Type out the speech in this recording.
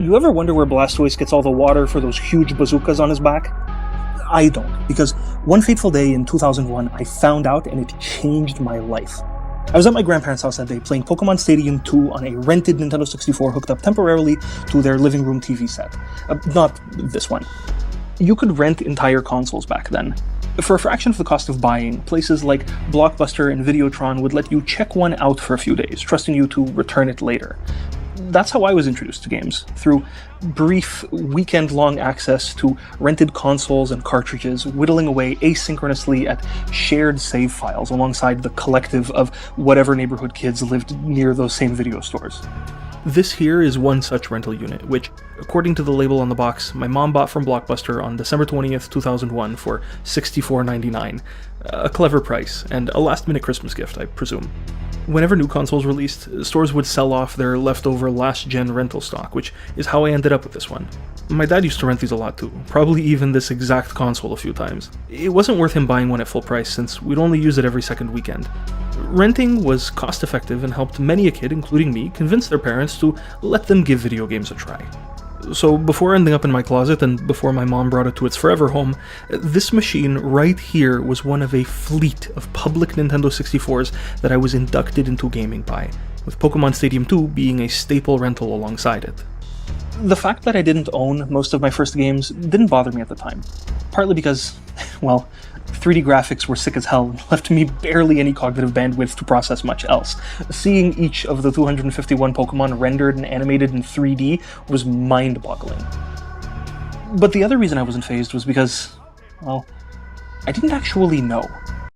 You ever wonder where Blastoise gets all the water for those huge bazookas on his back? I don't, because one fateful day in 2001, I found out and it changed my life. I was at my grandparents' house that day playing Pokemon Stadium 2 on a rented Nintendo 64 hooked up temporarily to their living room TV set. Not this one. You could rent entire consoles back then. For a fraction of the cost of buying, places like Blockbuster and Videotron would let you check one out for a few days, trusting you to return it later. That's how I was introduced to games, through brief, weekend-long access to rented consoles and cartridges, whittling away asynchronously at shared save files alongside the collective of whatever neighborhood kids lived near those same video stores. This here is one such rental unit, which, according to the label on the box, my mom bought from Blockbuster on December 20th, 2001 for $64.99. A clever price, and a last-minute Christmas gift, I presume. Whenever new consoles released, stores would sell off their leftover last-gen rental stock, which is how I ended up with this one. My dad used to rent these a lot too, probably even this exact console a few times. It wasn't worth him buying one at full price since we'd only use it every second weekend. Renting was cost-effective and helped many a kid, including me, convince their parents to let them give video games a try. So before ending up in my closet and before my mom brought it to its forever home, this machine right here was one of a fleet of public Nintendo 64s that I was inducted into gaming by, with Pokemon Stadium 2 being a staple rental alongside it. The fact that I didn't own most of my first games didn't bother me at the time, partly because, well, 3D graphics were sick as hell and left me barely any cognitive bandwidth to process much else. Seeing each of the 251 Pokemon rendered and animated in 3D was mind-boggling. But the other reason I wasn't fazed was because, well, I didn't actually know.